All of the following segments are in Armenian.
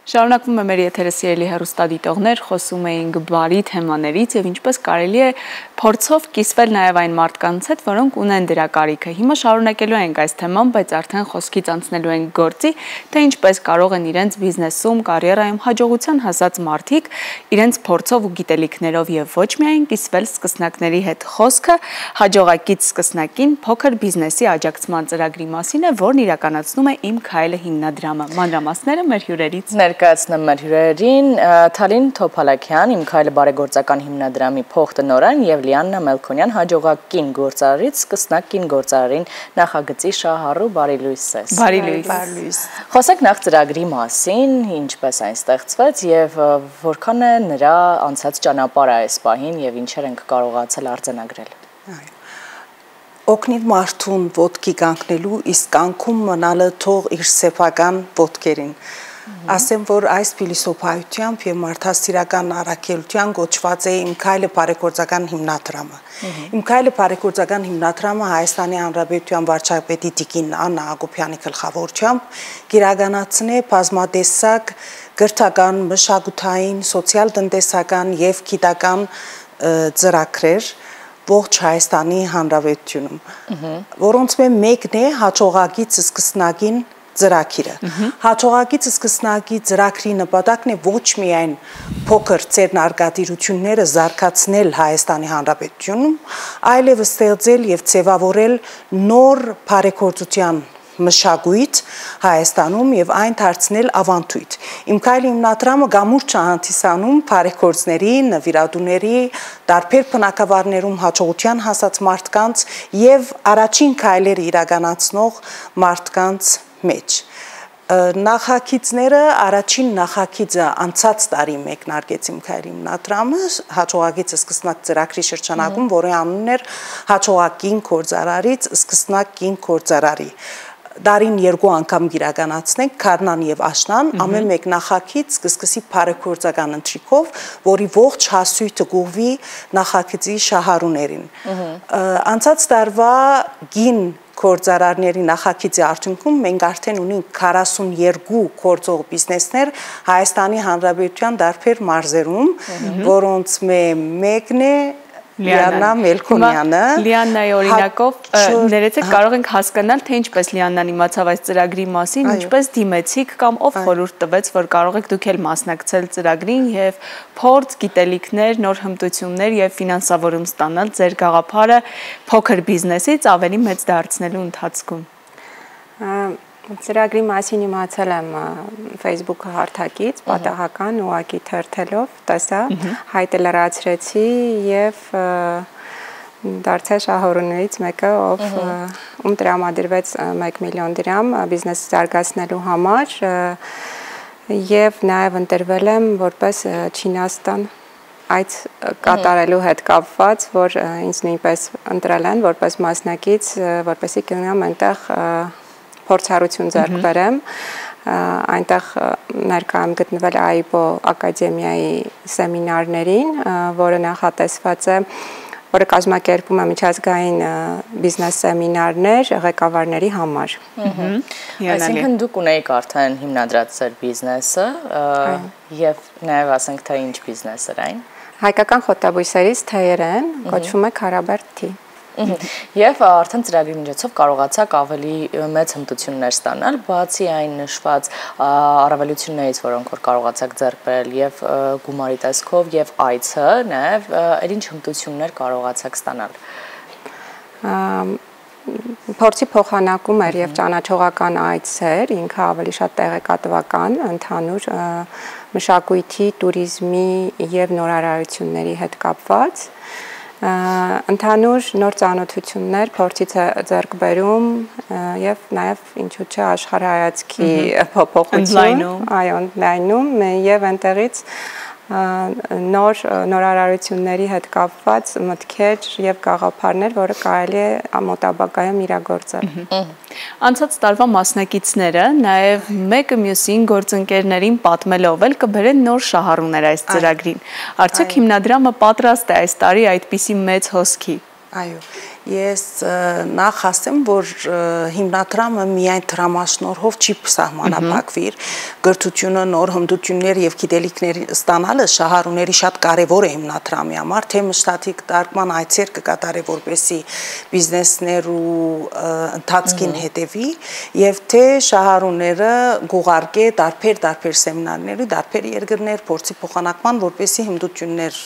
Շարունակվում է մեր եթերը սիրելի հեռուստադիտողներ, խոսում էինք բարի թեմաներից եւ ինչպես կարելի է փորձով կիսվել նաեւ այն մարդկանց հետ, որոնք ունեն դրա կարիքը։ Հիմա շարունակելու ենք այս թեման, բայց արդեն խոսքից անցնելու ենք գործի, թե ինչպես կարող են իրենց բիզնեսում, կարիերայում հաջողության հասած մարդիկ իրենց փորձով ու գիտելիքներով եւ ոչ միայն կիսվել սկսնակների հետ։ Խոսքը հաջողակից սկսնակին փոքր բիզնեսի աջակցման ծրագրի մասին է, որն իրականացնում է Իմ քայլը հիմնադրամը։ Մանրամասները մեր հյուրերից ներկայացնում մեր հյուրերին Թալին Թոփալաքյան, Իմ քայլը բարեգործական հիմնադրամի փոխտնօրեն եւ Լիաննա Մելքոնյան, հաջողակին գործարարից սկսնակ կին գործարարին նախագծի շահառու բարի լույս ես։ Բարի լույս։ Խոսենք նախ ծրագրի մասին, ինչպես այն ստեղծվեց եւ որքան է նրա անցած ճանապարհը այս պահին եւ ինչեր ենք կարողացել արձանագրել։ Օգնիվ մարդուն ոտքի կանգնելու, իսկ կանգքում մնալը թող իր սեփական ոտքերին։ Ասեմ, որ այս փիլիսոփայությամբ եւ մարդասիրական առաքելության գոչված է Իմ քայլը բարեգործական հիմնադրամը։ Իմ քայլը բարեգործական հիմնադրամը Հայաստանի Հանրապետության վարչապետի Տիկին Աննա Հակոբյանի գլխավորությամբ գիրականացնե բազմատեսակ գրթական, մշակութային, սոցիալ-տնտեսական եւ գիտական ծրագրեր ողջ Հայաստանի Հանրապետությունում, որոնց մեկն է հաջողակից սկսնակին ծրագիրը։ Հաջողակից սկսնակի ծրագրի նպատակն է ոչ միայն փոքր ձեռնարկատիրությունները զարգացնել Հայաստանի Հանրապետությունում, այլև ստեղծել եւ ձևավորել նոր բարեգործության մշակույթ Հայաստանում եւ այն դարձնել ավանդույթ։ Իմ քայլի հիմնադրամը գամուր չհանդիսանում բարեգործների, նվիրատուների, տարբեր բնակավարներում հաջողության հասած մարդկանց եւ առաջին քայլերը իրականացնող մարդկանց մեջ։ Նախագիծները առաջին նախագիծը անցած տարի մեկնարկեց Իմ քայլի հիմնադրամը հաջողակից սկսնակ ծրագրի շրջանակում, որի անունն էր հաջողակին գործարարից սկսնակ կին գործարարի։ Դարին 2 անգամ իրականացնենք Քարնան եւ Աշնան, ամեն մեկ նախագիծ կսկսի բարեգործական ընթրիքով, որի ողջ հասույթը գուղվի նախագծի շահառուներին։ Անցած տարվա գին գործարարների նախագծի արդյունքում մենք արդեն ունենք 42 գործող բիզնեսներ Հայաստանի Հանրապետության տարբեր մարզերում, որոնց մեկն է Լիաննա Մելքոնյանը։ Լիաննայի օրինակով ներեցեք կարող ենք հասկանալ, թե ինչպես Լիաննան իմացավ այս ծրագրի մասին, ինչպես դիմեցիք կամ ով խորհուրդ տվեց, որ կարող եք դուք էլ մասնակցել ծրագրին եւ փորձ, գիտելիքներ, նոր հմտություններ եւ ֆինանսավորում ստանալ ձեր գաղափարը փոքր բիզնեսից ավելի մեծ դարձնելու ընթացքում։ Ծրագրի մասին իմացել եմ Facebook-ը հարթակից, պատահական ուղակի թերթելով, տեսա, հայտը լրացրեցի եւ դարձա շահառուներից մեկը, ում տրամադրվեց 1 միլիոն դրամ բիզնես զարգացնելու համար եւ նաեւ ընտրվել եմ որպես Չինաստան այդ կատարելու հետ կապված, որ ինձ նույնպես ընտրել են որպես մասնակից, որպեսզի գնամ այնտեղ փորձառություն ձեռք բերեմ, այնտեղ ներկա եմ գտնվել AIBO ակադեմիայի սեմինարներին, որը նախատեսված է, որը կազմակերպում է միջազգային բիզնես սեմինարներ ղեկավարների համար։ Այսինքն դուք ունեիք արդեն հիմնադրած ձեր բիզնեսը եւ նաեւ ասենք թե ինչ բիզնես էր այն։ Հայկական խոտաբույսերից թեյեր են, կոչվում է Քարաբերդ թի։ Եվ արդեն ծրագրի միջոցով կարողացաք ավելի մեծ հմտություններ ստանալ, բացի այն նշված առավելություններից, որոնք որ կարողացաք ձեռք բերել եւ գումարի տեսքով եւ այցը, նաեւ ինչ հմտություններ կարողացաք ստանալ։ Փորձի փոխանակում էր եւ ճանաչողական այցեր, ինքը ավելի շատ տեղեկատվական, ընդհանուր մշակույթի, туриզմի եւ նորարարությունների հետ կապված։ Ընդհանուր նոր ծանոթություններ, փորձից ձեռք բերում եւ նաեւ ինչու՞ չէ աշխարհայացքի փոփոխություն, այո, ընդլայնում եւ այնտեղից նորարարությունների հետ կապված մտքեր եւ գաղափարներ, որը կարելի է ամոթաբակայում իրագործել։ Անցած տարվա մասնակիցները նաեւ մեկը մյուսին գործընկերներին պատմելով էլ կբերեն նոր շահառուներ այս ծրագրին։ Արդյոք հիմնադրամը պատրաստ է այս տարի այդպիսի մեծ հոսքի։ Այո, Ես նախ ասեմ, որ հիմնադրամը միայն դրամաշնորհով չի սահմանափակվիր, գրթությունը, նոր հմտություններ եւ գիտելիքներ ստանալը շահառուների շատ կարեւոր է հիմնադրամի համար, թե մշտաթիկ դարկման այցեր կկատարի, որպեսի բիզնեսներ ու ընթացքին հետևի եւ թե շահառուները գուղարկե տարբեր սեմինարներ ու տարբեր երկրներ փորձի փոխանակման, որպեսի հմտություններ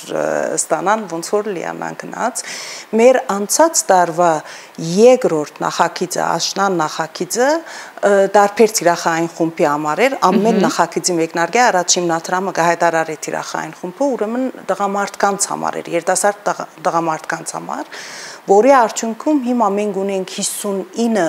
ստանան, ոնց որ լիանան գնաց։ Մեր անցած տարվա երկրորդ նախագիծը, աշնան նախագիծը տարբեր թիրախային խումբի համար էր, ամեն նախագիծի մեկնարկի առաջին հիմնադրամը կհայտարարի թիրախային խումբը, ուրեմն տղամարդկանց համար էր, երիտասարդ տղամարդկանց համար, որի արդյունքում հիմա մենք ունենք 59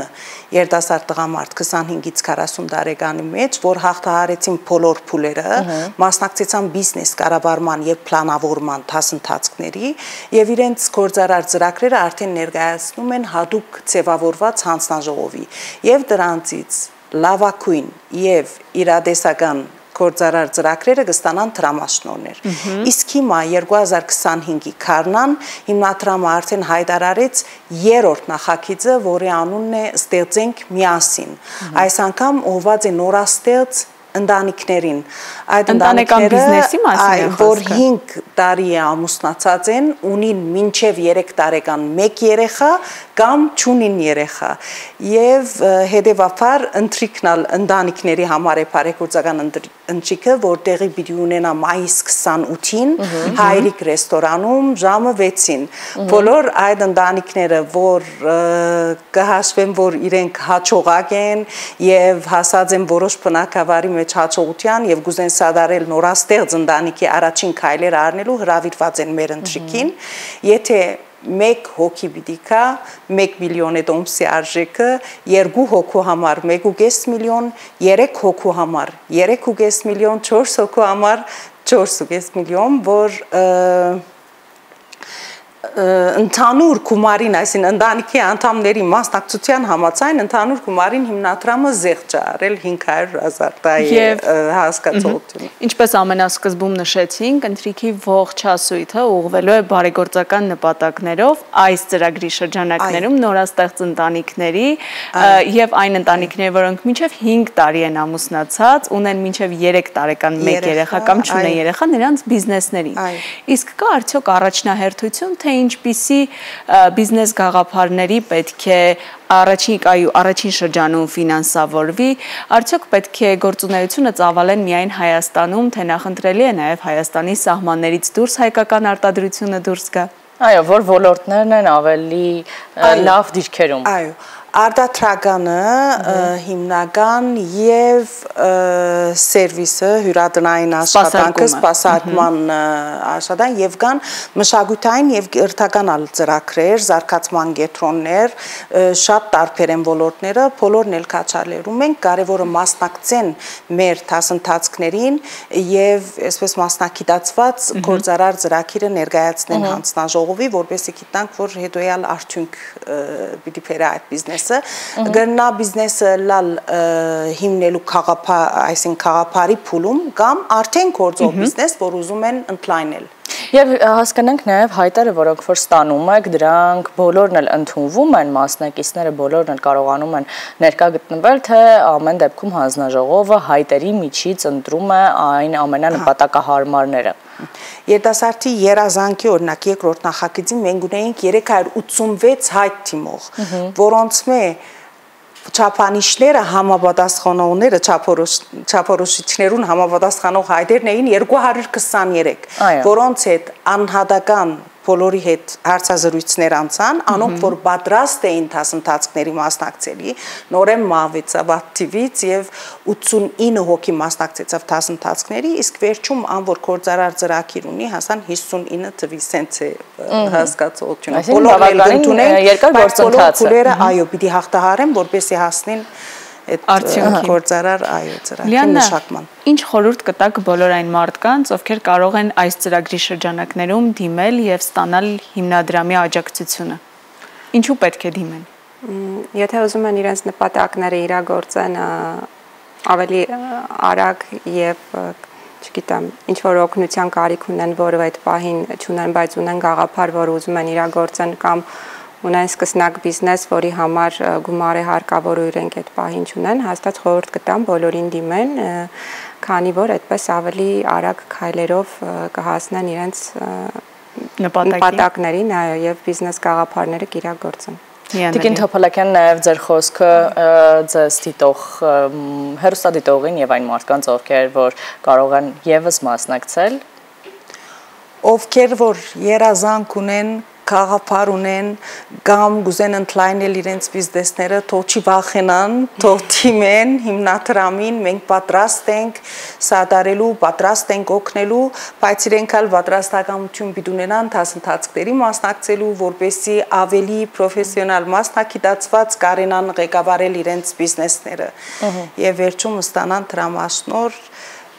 երիտասարդ տղամարդ 25-ից 40 տարեկանի մեջ, որ հաղթահարեցին բոլոր փուլերը, մասնակցեցան բիզնես կառավարման եւ պլանավորման դասընթացների եւ իրենց գործարար ծրագրերը արդեն ներկայացնում են հատուկ ձևավորված հանձնաժողովի եւ դրանցից լավագույն եւ իրադեսական գործարար ծրագրերը կստանան դրամաշնորհներ։ Իսկ հիմա 2025-ի քարնան հիմնադրամը արդեն հայտարարեց երրորդ նախագիծը, որի անունն է «Ստեղծենք միասին»։ Այս անգամ ուղղված է նորաստեղծ ընտանիքներին, այդ ընտանեկան բիզնեսի մասին որ 5 տարի է ամուսնացած են, ունին մինչև 3 տարեկան 1 երեխա կամ չունին երեխա եւ հետեւաբար ընտրիկնալ ընտանիքների համար է բարեգործական ընտրիկը, որ տեղի պիտի ունենա մայիս 28-ին Հայրիկ ռեստորանում ժամը 6-ին։ Բոլոր այդ ընտանիքները, որ կհաշվեն, որ իրենք հաջողակ են եւ հասած են որոշ բնակավարի մեջ հաջողության եւ գուզեն սադարել նորաստեղծ ընտանիքի առաջին քայլերը առնելու հրավիրված են մեր ընտրիկին, եթե 1 հոգի պիտի կա, 1 միլիոն է տոմսի արժեքը, 2 հոգու համար 1.5 միլիոն, 3 հոգու համար 3.5 միլիոն, 4 հոգու համար 4.5 միլիոն, որ ընդհանուր գումարին, այսինքն ընտանիքի անդամների մասնակցության համաձայն ընդհանուր գումարին հիմնադրամը զեղչ է արել 500,000 տայի հասկացողությունը։ Ինչպես ամենասկզբում նշեցինք, ընտրիքի ողջ հասույթը ուղղվելու է բարեգործական նպատակներով այս ծրագրի շրջանակներում նորաստեղծ ընտանիքների եւ այն ընտանիքների, որոնք մինչեւ 5 տարի են ամուսնացած, ունեն մինչեւ 3 տարեկան 1 երեխա կամ չունեն երեխա, նրանց բիզնեսներին։ Իսկ կա արդյոք առաջնահերթություն, թե ինչպիսի բիզնես գաղափարների պետք է առաջին շրջանում ֆինանսավորվի, արդյոք պետք է գործունեությունը ծավալեն միայն Հայաստանում, թե նախընտրելի է նաև Հայաստանի սահմաններից դուրս հայկական արտադրությունը դուրս գա։ Այո, որ ոլորտներն են ավելի լավ դիրքերում։ Այո, արտադրականը հիմնական եւ սերվիսը, հյուրատնային աշխատանքը, սպասարկման աշխատանք եւ կան մշակութային եւ կրթական ծրագրեր, զարգացման կենտրոններ, շատ տարբեր են ոլորտները, բոլորն էլ կաչալերում են, կարևորը մասնակցեն մեր դասընթացներին եւ այսպես մասնակցված գործարար ծրագիրը ներկայացնեն հանձնաժողովի, որպեսզի գիտենք, որ հետոյալ արդյունք պիտի բերի այդ բիզնեսը գնա բիզնեսը լալ հիմնելու այսինքն խաղապարի փուլում կամ արդեն գործող բիզնես, որ ուզում են ընդլայնել։ Եվ հասկանանք նաև հայտերը, որոնք որ ստանում եք, դրանք բոլորն էլ ընդունվում են, մասնակիցները բոլորն էլ կարողանում են ներկա գտնվել, թե ամեն դեպքում հանձնաժողովը հայտերի միջից ընտրում է այն ամենանպատակահարմարները։ Երիտասարդի երազանքի օրինակ երկրորդ նախագծին մենք ունեինք 386 հայտ թիմող, որոնց չափանիշները համապատասխանողները չափորոշիչներուն համապատասխանող հայտերն էին 223, որոնց հետ անհատական բոլորի հետ հարցազրույցներ անցան, անոնք որ պատրաստ էին դասընթացների մասնակցելի, նորեն մահվեցավ TV-ից եւ 89 հոգի մասնակցեցավ դասընթացների, իսկ վերջում անոր գործարար ծրագիր ունի, հասան 59 թվի, սենց է հասկացողությունը։ Բոլորը ընդունեն երկար գործընթաց է։ Այո, պիտի հաղթահարեն, որպեսզի հասնեն գործարար այո ծրագրի մշակման։ Ինչ խորհուրդ կտաք բոլոր այն մարդկանց, ովքեր կարող են այս ծրագրի շրջանակներում դիմել եւ ստանալ հիմնադրամի աջակցությունը։ Ինչու պետք է դիմեն։ Եթե ուզում են իրենց նպատակները իրագործեն ավելի արագ եւ չգիտեմ, ինչ որ օգնության կարիք ունեն, որը այդ պահին չունեն, բայց ունեն գաղափար, որ ուզում են իրագործեն կամ ունեն սկսնակ բիզնես, որի համար գումար է հարկավոր ու իրենք այդ պահին չունեն, հաստատ խորհուրդ կտամ բոլորին դիմեն, քանի որ այդպես ավելի արագ քայլերով կհասնեն իրենց նպատակներին, այո, եւ բիզնես գաղափարները կիրագործեն։ Տիկին Թոփալակյան, նաև ձեր խոսքը ձեզ դիտող հեռուստադիտողին եւ այն մարդկանց, ովքեր որ կարող են եւս մասնակցել, ովքեր որ երազանք ունեն, գաղափար ունեն, կամ գուզեն ընդլայնել իրենց բիզնեսները, թող չի վախենան, թող թիմեն հիմնադրամին, մենք պատրաստ ենք սատարելու, պատրաստ ենք օգնելու, բայց իրենք էլ պատրաստակամություն պիտի ունենան դասընթացների մասնակցելու, որպեսզի ավելի պրոֆեսիոնալ մասնակցված կարենան ղեկավարել իրենց բիզնեսները եւ վերջում ստանան դրամաշնոր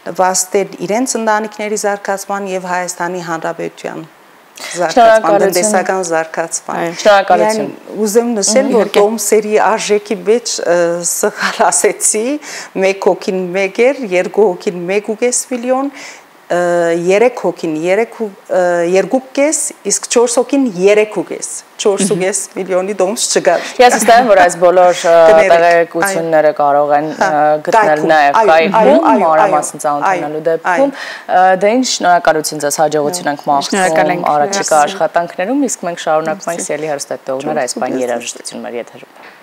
վաստել իրենց ընտանիքների զարգացման եւ Հայաստանի Հանրապետության զարգացման, տնտեսական զարգացման։ Շնորհակալություն։ Ուզեմ նշել, որ Տոմսերի արժեքի մեջ սխալ ասեցի, 1 հոգին 1 էր, 2 հոգին 1.5 միլիոն, 3 հոգին 2.5, իսկ 4 հոգին 3.5, 4.5 միլիոնի դոմս չկար։ Ես վստահ եմ, որ այս բոլոր տեղեկությունները կարող են գտնել նաև կայքում, մանրամասն ծանոթանալու դեպքում։ Դե ինչ, շնորհակալություն ձեզ, հաջողություն ենք մաղթում առաջիկա աշխատանքներում, իսկ մենք շարունակում ենք Սիրելի հեռուստադիտողներ այս բան երաժշտություն մեր եթերում։